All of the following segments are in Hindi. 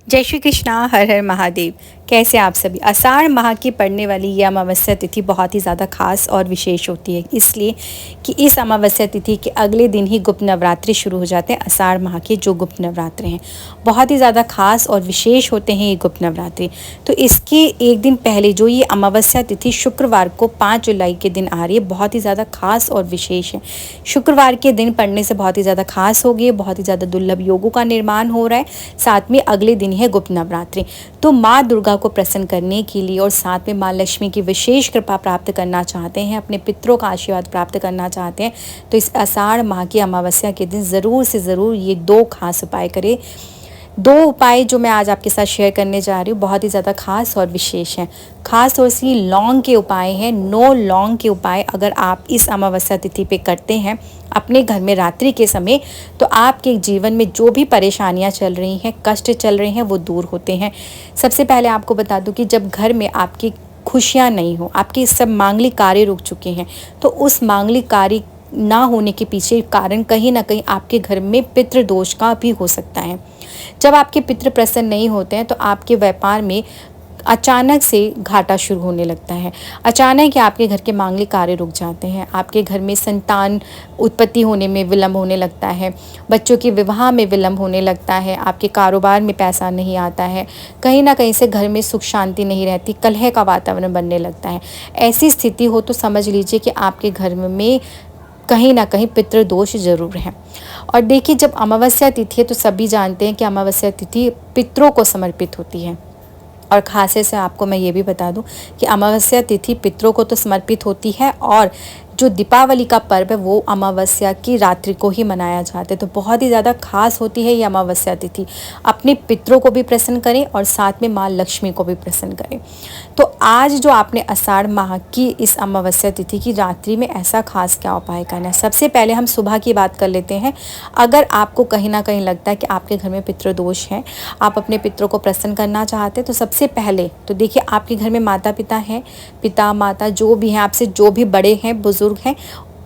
जय श्री कृष्णा। हर हर महादेव। कैसे आप सभी। आषाढ़ माह की पड़ने वाली ये अमावस्या तिथि बहुत ही ज़्यादा खास और विशेष होती है, इसलिए कि इस अमावस्या तिथि के अगले दिन ही गुप्त नवरात्रि शुरू हो जाते हैं। आषाढ़ माह के जो गुप्त नवरात्रि हैं बहुत ही ज़्यादा खास और विशेष होते हैं ये गुप्त नवरात्रि। तो इसके एक दिन पहले जो ये अमावस्या तिथि शुक्रवार को 5 जुलाई के दिन आ रही है, बहुत ही ज़्यादा खास और विशेष है। शुक्रवार के दिन पड़ने से बहुत ही ज़्यादा खास हो गई, बहुत ही ज़्यादा दुर्लभ योगों का निर्माण हो रहा है। साथ में अगले दिन है गुप्त नवरात्रि। तो माँ दुर्गा को प्रसन्न करने के लिए और साथ में माँ लक्ष्मी की विशेष कृपा प्राप्त करना चाहते हैं, अपने पितरों का आशीर्वाद प्राप्त करना चाहते हैं, तो इस आषाढ़ माह की अमावस्या के दिन ज़रूर से ज़रूर ये 2 खास उपाय करें। 2 उपाय जो मैं आज आपके साथ शेयर करने जा रही हूँ बहुत ही ज़्यादा खास और विशेष हैं। खास तौर से लौंग के उपाय हैं। 9 लौंग के उपाय अगर आप इस अमावस्या तिथि पे करते हैं अपने घर में रात्रि के समय, तो आपके जीवन में जो भी परेशानियां चल रही हैं, कष्ट चल रहे हैं, वो दूर होते हैं। सबसे पहले आपको बता दूं कि जब घर में आपकी खुशियां नहीं हो, आपके सब मांगलिक कार्य रुक चुके हैं, तो उस मांगलिक कार्य ना होने के पीछे कारण कहीं ना कहीं आपके घर में पितृदोष का भी हो सकता है। जब आपके पितृ प्रसन्न नहीं होते हैं तो आपके व्यापार में अचानक से घाटा शुरू होने लगता है। अचानक ही आपके घर के मांगलिक कार्य रुक जाते हैं, आपके घर में संतान उत्पत्ति होने में विलम्ब होने लगता है, बच्चों के विवाह में विलम्ब होने लगता है, आपके कारोबार में पैसा नहीं आता है, कहीं ना कहीं से घर में सुख शांति नहीं रहती, कलह का वातावरण बनने लगता है। ऐसी स्थिति हो तो समझ लीजिए कि आपके घर में कहीं ना कहीं पितृदोष जरूर है। और देखिए, जब अमावस्या तिथि है तो सभी जानते हैं कि अमावस्या तिथि पितरों को समर्पित होती है। और खासे से आपको मैं ये भी बता दूं कि अमावस्या तिथि पितरों को तो समर्पित होती है, और जो दीपावली का पर्व है वो अमावस्या की रात्रि को ही मनाया जाता है। तो बहुत ही ज़्यादा खास होती है ये अमावस्या तिथि। अपने पितरों को भी प्रसन्न करें और साथ में माँ लक्ष्मी को भी प्रसन्न करें। तो आज जो आपने आषाढ़ माह की इस अमावस्या तिथि की रात्रि में ऐसा खास क्या उपाय करना है। सबसे पहले हम सुबह की बात कर लेते हैं। अगर आपको कहीं ना कहीं लगता है कि आपके घर में पितृदोष है, आप अपने पितरों को प्रसन्न करना चाहते हैं, तो सबसे पहले तो देखिए, आपके घर में माता पिता हैं, पिता माता जो भी हैं, आपसे जो भी बड़े हैं, बुजुर्ग हैं,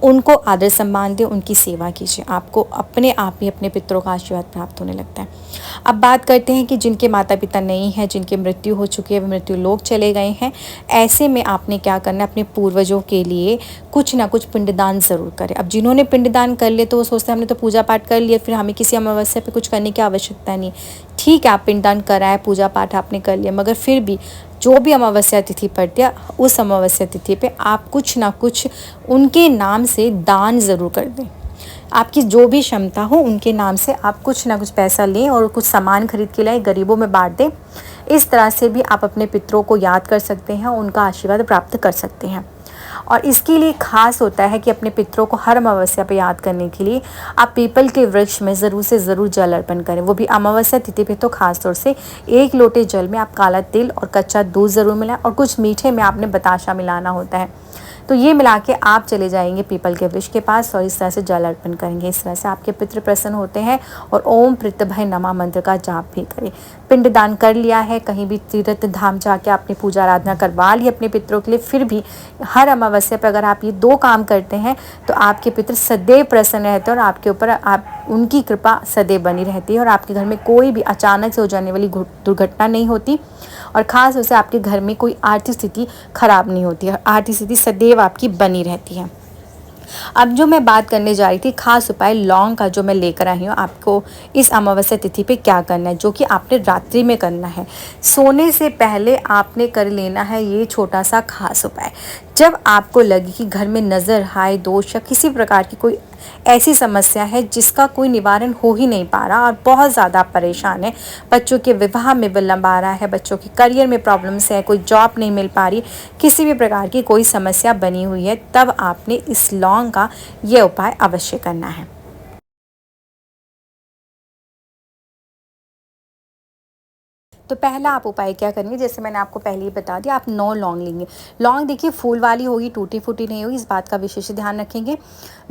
उनको आदर सम्मान दें, उनकी सेवा कीजिए। आपको अपने आप ही अपने पितरों का आशीर्वाद प्राप्त होने लगता है। अब बात करते हैं कि जिनके माता पिता नहीं हैं, जिनकी मृत्यु हो चुकी है, वे मृत्यु लोक चले गए हैं, ऐसे में आपने क्या करना है, अपने पूर्वजों के लिए कुछ ना कुछ पिंडदान ज़रूर करें। अब जिन्होंने पिंडदान कर लिए तो वो सोचते हैं हमने तो पूजा पाठ कर लिया, फिर हमें किसी अमावस्या पे कुछ करने की आवश्यकता नहीं। ठीक है, आप पिंडदान कराएं, पूजा पाठ आपने कर लिया, मगर फिर भी जो भी अमावस्या तिथि पड़ती है उस अमावस्या तिथि पे आप कुछ ना कुछ उनके नाम से दान ज़रूर कर दें। आपकी जो भी क्षमता हो उनके नाम से आप कुछ ना कुछ पैसा लें और कुछ सामान खरीद के लाएं, गरीबों में बांट दें। इस तरह से भी आप अपने पितरों को याद कर सकते हैं, उनका आशीर्वाद प्राप्त कर सकते हैं। और इसके लिए खास होता है कि अपने पितरों को हर अमावस्या पे याद करने के लिए आप पीपल के वृक्ष में ज़रूर से ज़रूर जल अर्पण करें। वो भी अमावस्या तिथि पे तो खास तौर से 1 लोटे जल में आप काला तिल और कच्चा दूध ज़रूर मिलाएं, और कुछ मीठे में आपने बताशा मिलाना होता है। तो ये मिला के आप चले जाएंगे पीपल के वृक्ष के पास और इस तरह से जल अर्पण करेंगे। इस तरह से आपके पितृ प्रसन्न होते हैं। और ओम प्रीतभय नमः मंत्र का जाप भी करें। पिंडदान कर लिया है, कहीं भी तीर्थ धाम जाके आपने पूजा आराधना करवा ली अपने पितरों के लिए, फिर भी हर अमावस्या पर अगर आप ये 2 काम करते हैं तो आपके पितृ सदैव प्रसन्न रहते हैं और आपके ऊपर आप उनकी कृपा सदैव बनी रहती है, और आपके घर में कोई भी अचानक से हो जाने वाली दुर्घटना नहीं होती, और ख़ास तौर से आपके घर में कोई आर्थिक स्थिति खराब नहीं होती है, आर्थिक स्थिति सदैव आपकी बनी रहती है। अब जो मैं बात करने जा रही थी खास उपाय लौंग का, जो मैं लेकर आई हूँ आपको इस अमावस्या तिथि पे क्या करना है, जो कि आपने रात्रि में करना है। सोने से पहले आपने कर लेना है ये छोटा सा खास उपाय। जब आपको लगे कि घर में नज़र, हाय, दोष या किसी प्रकार की कोई ऐसी समस्या है जिसका कोई निवारण हो ही नहीं पा रहा और बहुत ज़्यादा परेशान है, बच्चों के विवाह में विलम्ब आ रहा है, बच्चों के करियर में प्रॉब्लम्स है, कोई जॉब नहीं मिल पा रही, किसी भी प्रकार की कोई समस्या बनी हुई है, तब आपने इस लौंग का ये उपाय अवश्य करना है। तो पहला आप उपाय क्या करेंगे, जैसे मैंने आपको पहले ही बता दिया, आप 9 लौंग लेंगे। लौंग देखिए फूल वाली होगी, टूटी फूटी नहीं होगी, इस बात का विशेष ध्यान रखेंगे।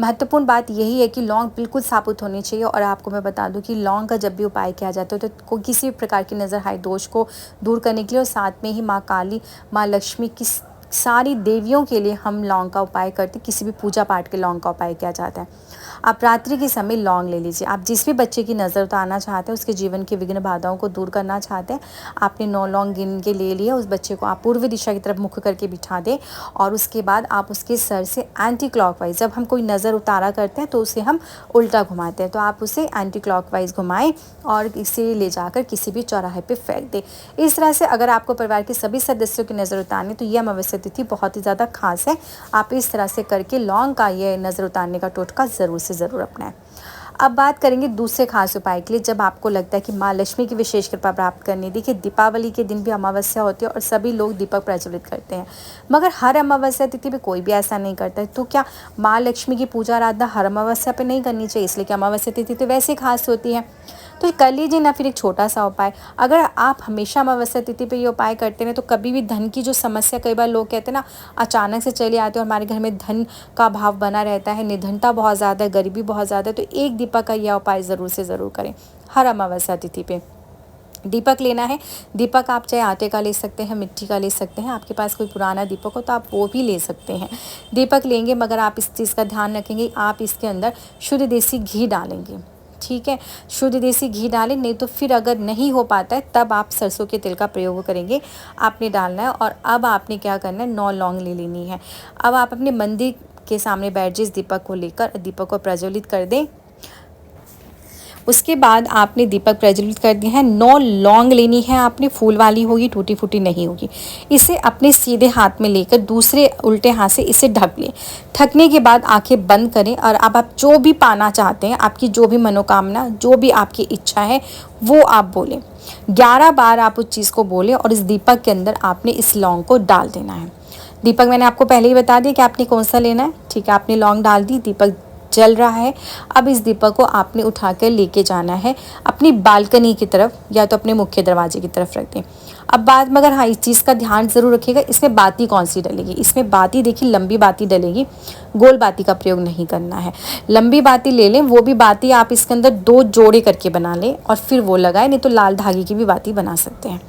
महत्वपूर्ण बात यही है कि लौंग बिल्कुल साबुत होनी चाहिए। और आपको मैं बता दूं कि लौंग का जब भी उपाय किया जाता है तो किसी भी प्रकार की नज़र, हाय, दोष को दूर करने के लिए, और साथ में ही माँ काली, माँ लक्ष्मी की सारी देवियों के लिए हम लौंग का उपाय करते, किसी भी पूजा पाठ के लौंग का उपाय किया जाता है। आप रात्रि के समय लौंग ले लीजिए। आप जिस भी बच्चे की नज़र उतारना चाहते हैं, उसके जीवन की विघ्न बाधाओं को दूर करना चाहते हैं, आपने 9 लौंग गिन के ले लिए, उस बच्चे को आप पूर्व दिशा की तरफ मुख करके बिठा दें और उसके बाद आप उसके सर से एंटी क्लॉकवाइज, जब हम कोई नज़र उतारा करते हैं तो उसे हम उल्टा घुमाते हैं, तो आप उसे एंटी क्लॉकवाइज घुमाएं और इसे ले जाकर किसी भी चौराहे पे फेंक दें। इस तरह से अगर आपको परिवार के सभी सदस्यों की नज़र उतारनी तो यह अमावस्या तिथि बहुत ही ज़्यादा खास है। आप इस तरह से करके लौंग का ये नज़र उतारने का टोटका ज़रूर से ज़रूर अपनाएं। अब बात करेंगे दूसरे खास उपाय के लिए, जब आपको लगता है कि माँ लक्ष्मी की विशेष कृपा प्राप्त करनी। देखिए, दीपावली के दिन भी अमावस्या होती है और सभी लोग दीपक प्रज्वलित करते हैं, मगर हर अमावस्या तिथि पे कोई भी ऐसा नहीं करता है। तो क्या माँ लक्ष्मी की पूजा आराधना हर अमावस्या पे नहीं करनी चाहिए? इसलिए कि अमावस्या तिथि तो वैसे खास होती है, तो कर लीजिए ना फिर एक छोटा सा उपाय। अगर आप हमेशा अमावस्या तिथि पे ये उपाय करते हैं तो कभी भी धन की जो समस्या, कई बार लोग कहते हैं ना अचानक से चले आते हैं और हमारे घर में धन का भाव बना रहता है, निधनता बहुत ज़्यादा है, गरीबी बहुत ज़्यादा है, तो एक दीपक का यह उपाय ज़रूर से ज़रूर करें हर अमावस्या तिथि पे। दीपक लेना है, दीपक आप चाहे आटे का ले सकते हैं, मिट्टी का ले सकते हैं, आपके पास कोई पुराना दीपक हो तो आप वो भी ले सकते हैं। दीपक लेंगे, मगर आप इस चीज़ का ध्यान रखेंगे, आप इसके अंदर शुद्ध देसी घी डालेंगे, ठीक है? शुद्ध देसी घी डालें, नहीं तो फिर अगर नहीं हो पाता है तब आप सरसों के तेल का प्रयोग करेंगे, आपने डालना है। और अब आपने क्या करना है, 9 लौंग ले लेनी है। अब आप अपने मंदिर के सामने बैठ जाइए, इस दीपक को लेकर दीपक को प्रज्वलित कर दें। उसके बाद आपने दीपक प्रज्वलित कर दिया है, 9 लौंग लेनी है आपने, फूल वाली होगी, टूटी फूटी नहीं होगी। इसे अपने सीधे हाथ में लेकर दूसरे उल्टे हाथ से इसे ढक लें। ढकने के बाद आंखें बंद करें और अब आप जो भी पाना चाहते हैं, आपकी जो भी मनोकामना, जो भी आपकी इच्छा है वो आप बोलें। 11 बार आप उस चीज़ को बोलें और इस दीपक के अंदर आपने इस लौंग को डाल देना है। दीपक मैंने आपको पहले ही बता दिया कि आपने कौन सा लेना है, ठीक है? आपने लौंग डाल दी, दीपक जल रहा है। अब इस दीपक को आपने उठाकर लेके जाना है अपनी बालकनी की तरफ या तो अपने मुख्य दरवाजे की तरफ रख दें। अब बाद में अगर हाँ इस चीज़ का ध्यान ज़रूर रखिएगा, इसमें बाती कौन सी डलेगी? इसमें बाती देखिए लंबी बाती डलेगी, गोल बाती का प्रयोग नहीं करना है। लंबी बाती ले लें, वो भी बाती आप इसके अंदर 2 जोड़े करके बना लें और फिर वो लगाएं, नहीं तो लाल धागे की भी बाती बना सकते हैं।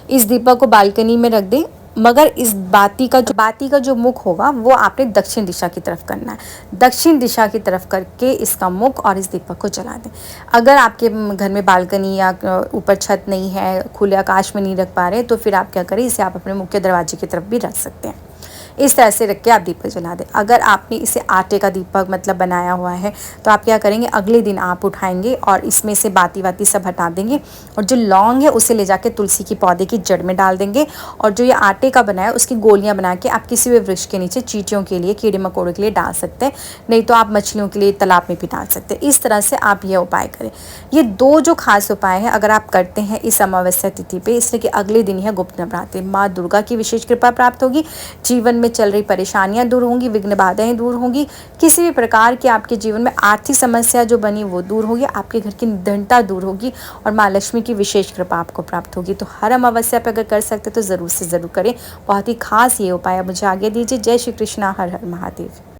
इस दीपक को बालकनी में रख दें, मगर इस बाती का जो मुख होगा वो आपने दक्षिण दिशा की तरफ करना है। दक्षिण दिशा की तरफ करके इसका मुख और इस दीपक को जला दें। अगर आपके घर में बालकनी या ऊपर छत नहीं है, खुले आकाश में नहीं रख पा रहे, तो फिर आप क्या करें, इसे आप अपने मुख्य दरवाजे की तरफ भी रख सकते हैं। इस तरह से रख के आप दीपक जला दें। अगर आपने इसे आटे का दीपक मतलब बनाया हुआ है तो आप क्या करेंगे, अगले दिन आप उठाएंगे और इसमें से बाती वाती सब हटा देंगे और जो लौंग है उसे ले जाके तुलसी की पौधे की जड़ में डाल देंगे और जो ये आटे का बनाया है उसकी गोलियां बना के आप किसी भी वृक्ष के नीचे चींटियों के लिए, कीड़े मकोड़ों के लिए डाल सकते हैं, नहीं तो आप मछलियों के लिए तालाब में भी डाल सकते हैं। इस तरह से आप ये उपाय करें। ये 2 जो खास उपाय हैं अगर आप करते हैं इस अमावस्या तिथि पे, इसलिए कि अगले दिन है गुप्त नवरात्रि, माँ दुर्गा की विशेष कृपा प्राप्त होगी, जीवन में चल रही परेशानियां दूर होंगी, विघ्न बाधाएं दूर होंगी, किसी भी प्रकार की आपके जीवन में आर्थिक समस्या जो बनी वो दूर होगी, आपके घर की निधनता दूर होगी और माँ लक्ष्मी की विशेष कृपा आपको प्राप्त होगी। तो हर अमावस्या पर अगर कर सकते तो ज़रूर से ज़रूर करें। बहुत ही खास ये उपाय। मुझे आगे दीजिए। जय श्री कृष्णा, हर हर महादेव।